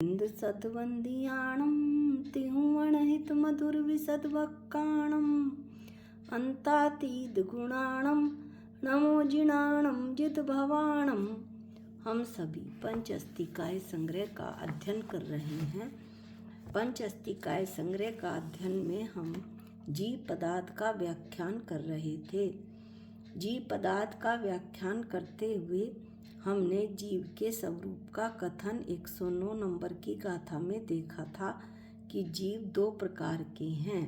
इंद सतवंदियाणं तिहुवणहित मधुर विशदवक्काणं अंतातीत गुणाणं नमो जिणाणं जित भवाणं। हम सभी पंचअस्तिकाय संग्रह का अध्ययन कर रहे हैं। पंचअस्तिकाय संग्रह का अध्ययन में हम जीव पदार्थ का व्याख्यान कर रहे थे। जीव पदार्थ का व्याख्यान करते हुए हमने जीव के स्वरूप का कथन 109 नंबर की गाथा में देखा था कि जीव दो प्रकार के हैं।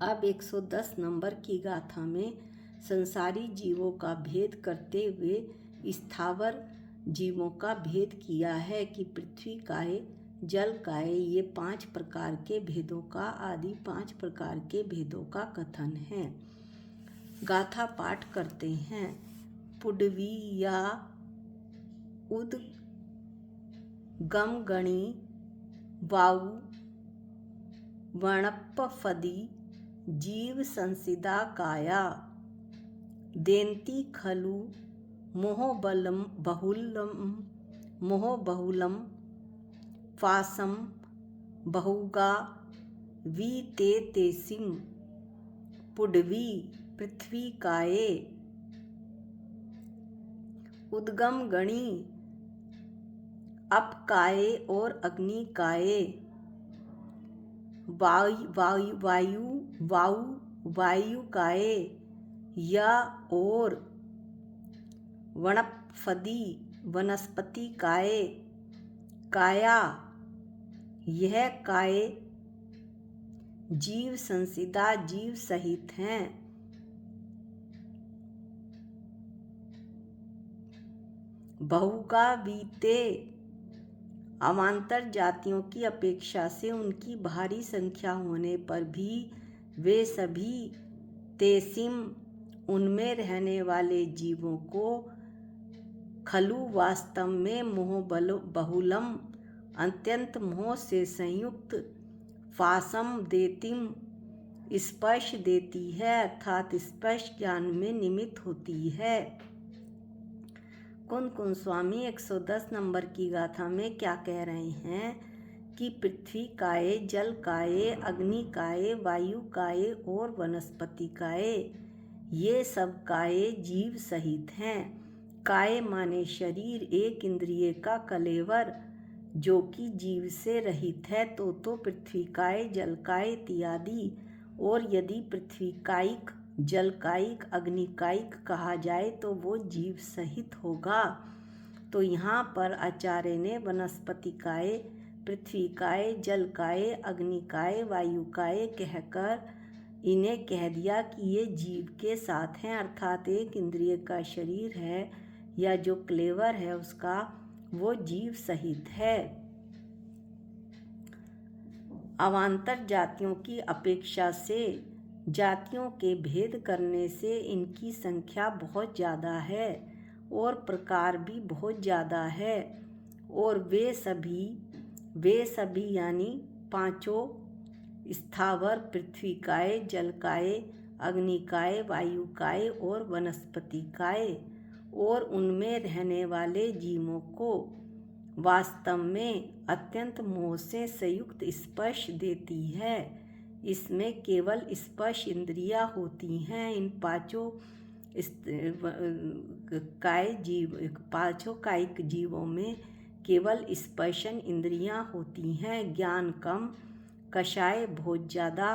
अब 110 नंबर की गाथा में संसारी जीवों का भेद करते हुए स्थावर जीवों का भेद किया है कि पृथ्वी काय, जल काय, ये 5 प्रकार के भेदों का आदि 5 प्रकार के भेदों का कथन है। गाथा पाठ करते हैं। पुडवी या उद गमगणी वायु वणप्पफदी जीव संसिदा काया देन्ति खलु मोहबहुलम फासम बहुगा वीतेतेसिम। पुडवी पृथ्वी काये, उद्गम गणी अपकाये और अग्नि काये, वायु काये या और वनस्पति वनस्पति काये, काया यह काय जीव संसिदा जीव सहित हैं। बहुगा बीते अवान्तर जातियों की अपेक्षा से उनकी भारी संख्या होने पर भी वे सभी तेसिम उनमें रहने वाले जीवों को खलु वास्तव में मोह बहुलम अत्यंत मोह से संयुक्त, फासम देतिम स्पर्श देती है अर्थात स्पर्श ज्ञान में निमित्त होती है। कुन स्वामी 110 नंबर की गाथा में क्या कह रहे हैं कि पृथ्वी काये, जल काये, अग्नि काये, वायु काये और वनस्पति काये, ये सब काये जीव सहित हैं। काय माने शरीर, एक इंद्रिय का कलेवर जो कि जीव से रहित है तो पृथ्वी काय, जल काय इत्यादि। और यदि पृथ्वी कायिक, जल कायिक, अग्नि कायिक कहा जाए तो वो जीव सहित होगा। तो यहाँ पर आचार्य ने वनस्पति काय, पृथ्वी काय, जल काय, अग्नि काय, वायु काय कहकर इन्हें कह दिया कि ये जीव के साथ हैं अर्थात एक इंद्रिय का शरीर है या जो क्लेवर है उसका, वो जीव सहित है। अवान्तर जातियों की अपेक्षा से जातियों के भेद करने से इनकी संख्या बहुत ज़्यादा है और प्रकार भी बहुत ज़्यादा है। और वे सभी यानी पांचों स्थावर पृथ्वी काय, जल काय, अग्नि काय, वायु काय और वनस्पति काय और उनमें रहने वाले जीवों को वास्तव में अत्यंत मोह से संयुक्त स्पर्श देती है। इसमें केवल स्पर्श इंद्रियां होती हैं। इन पांचों कायिक जीवों में केवल स्पर्शन इंद्रियां होती हैं। ज्ञान कम, कषाय बहुत ज़्यादा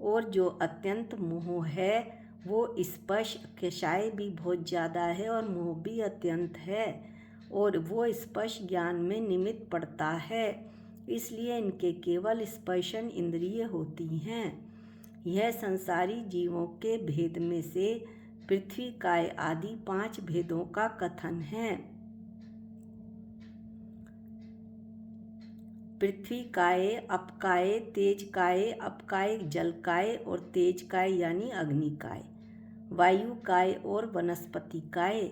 और जो अत्यंत मोह है वो स्पर्श कषाय भी बहुत ज़्यादा है और मोह भी अत्यंत है और वो स्पर्श ज्ञान में निमित्त पड़ता है, इसलिए इनके केवल स्पर्शन इंद्रिय होती हैं। यह संसारी जीवों के भेद में से पृथ्वी काय आदि 5 भेदों का कथन है। पृथ्वी काय, अपकाय, तेज काय, अपकाय, जल काय और तेज काय यानी अग्नि काय, वायु काय और वनस्पति काय।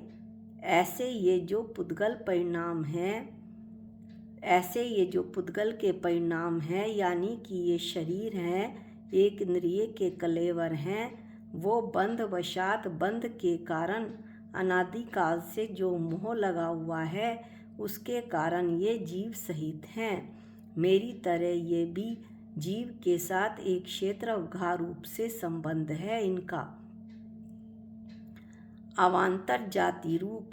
ऐसे ये जो पुद्गल के परिणाम हैं यानी कि ये शरीर हैं, एक इंद्रिय के कलेवर हैं, वो बंध के कारण अनादिकाल से जो मोह लगा हुआ है उसके कारण ये जीव सहित हैं। मेरी तरह ये भी जीव के साथ एक क्षेत्रघा रूप से संबंध है। इनका अवान्तर जाति रूप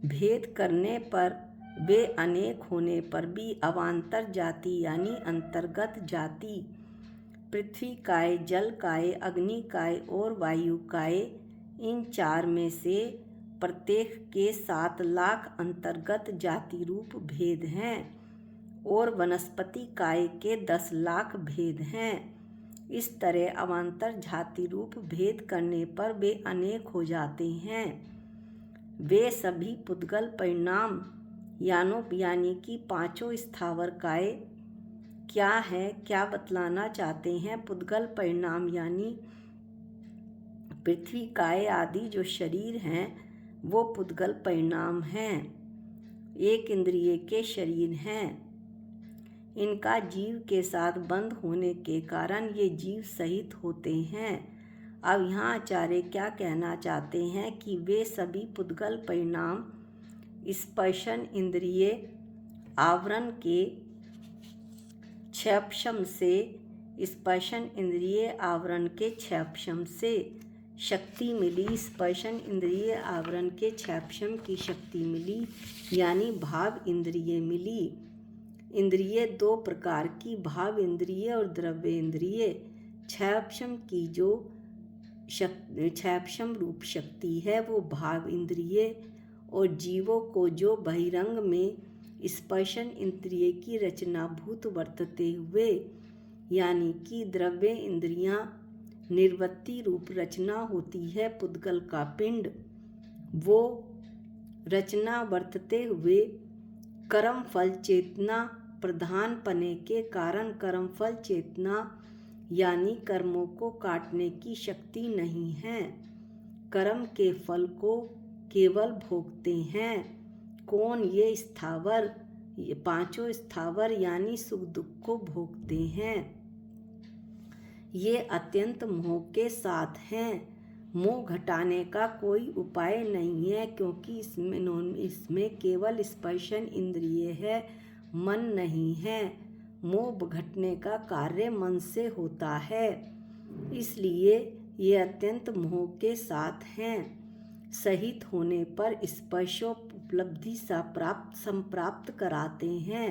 भेद करने पर वे अनेक होने पर भी अवान्तर जाति यानी अंतर्गत जाति पृथ्वी काय, जल काय, अग्नि काय और वायु काय, इन चार में से प्रत्येक के 7 लाख अंतर्गत जाति रूप भेद हैं और वनस्पति काय के 10 लाख भेद हैं। इस तरह अवान्तर जाति रूप भेद करने पर वे अनेक हो जाते हैं। वे सभी पुद्गल परिणाम यानी कि 5 स्थावर काय क्या है, क्या बतलाना चाहते हैं। पुद्गल परिणाम यानी पृथ्वी काय आदि जो शरीर हैं वो पुद्गल परिणाम हैं, एक इंद्रिय के शरीर हैं। इनका जीव के साथ बंद होने के कारण ये जीव सहित होते हैं। अब यहाँ आचार्य क्या कहना चाहते हैं कि वे सभी पुद्गल परिणाम स्पर्शन इंद्रिय आवरण के क्षयपशम से, स्पर्शन इंद्रिय आवरण के क्षयपशम से शक्ति मिली। स्पर्शन इंद्रिय आवरण के क्षयपशम की शक्ति मिली यानी भाव इंद्रिय मिली। इंद्रिय 2 प्रकार की, भाव इंद्रिय और द्रव्य इंद्रिय। क्षयपशम की जो क्षयपशम रूप शक्ति है वो भाव इंद्रिय, और जीवों को जो बहिरंग में स्पर्शन इंद्रिय की रचना भूत वर्तते हुए यानी कि द्रव्य इंद्रियां निर्वृत्ति रूप रचना होती है पुद्गल का पिंड, वो रचना वर्तते हुए कर्म फल चेतना प्रधान पने के कारण कर्मफल चेतना यानी कर्मों को काटने की शक्ति नहीं है। कर्म के फल को केवल भोगते हैं। कौन? ये स्थावर, ये 5 स्थावर यानी सुख दुख को भोगते हैं। ये अत्यंत मोह के साथ हैं। मोह घटाने का कोई उपाय नहीं है क्योंकि इसमें केवल स्पर्शन इंद्रिय है, मन नहीं है। मोह घटने का कार्य मन से होता है, इसलिए ये अत्यंत मोह के साथ हैं। सहित होने पर स्पर्शोपलब्धि संप्राप्त कराते हैं।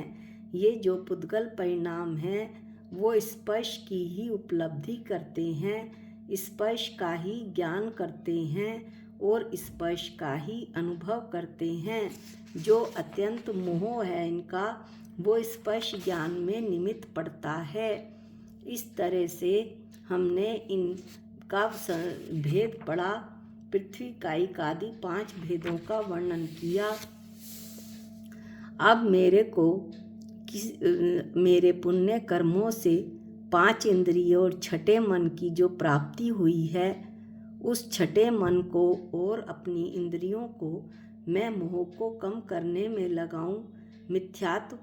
ये जो पुद्गल परिणाम हैं वो स्पर्श की ही उपलब्धि करते हैं, स्पर्श का ही ज्ञान करते हैं और स्पर्श का ही अनुभव करते हैं। जो अत्यंत मोह है इनका वो स्पर्श ज्ञान में निमित्त पड़ता है। इस तरह से हमने इनका भेद पढ़ा। पृथ्वी कायिक आदि 5 भेदों का वर्णन किया। अब मेरे पुण्य कर्मों से 5 इंद्रियों और छठे मन की जो प्राप्ति हुई है, उस छठे मन को और अपनी इंद्रियों को मैं मोह को कम करने में लगाऊं, मिथ्यात्व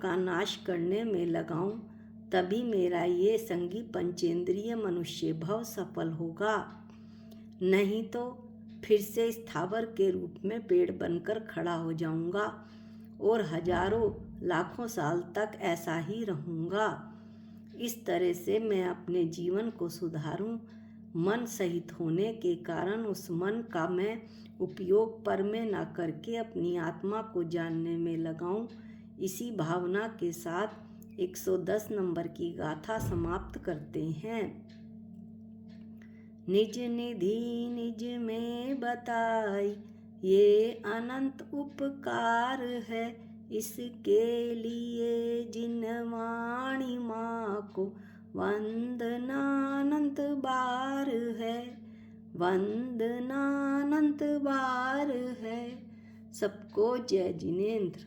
का नाश करने में लगाऊं, तभी मेरा ये संगी पंचेंद्रिय मनुष्य भव सफल होगा। नहीं तो फिर से स्थावर के रूप में पेड़ बनकर खड़ा हो जाऊंगा और हजारों लाखों साल तक ऐसा ही रहूंगा। इस तरह से मैं अपने जीवन को सुधारूं। मन सहित होने के कारण उस मन का मैं उपयोग पर में न करके अपनी आत्मा को जानने में लगाऊं। इसी भावना के साथ 110 नंबर की गाथा समाप्त करते हैं। निज निधि निज में बताई ये अनंत उपकार है, इसके लिए जिन वाणी माँ को वंदनानंत बार है, वंदनानंत बार है। सबको जय जिनेंद्र।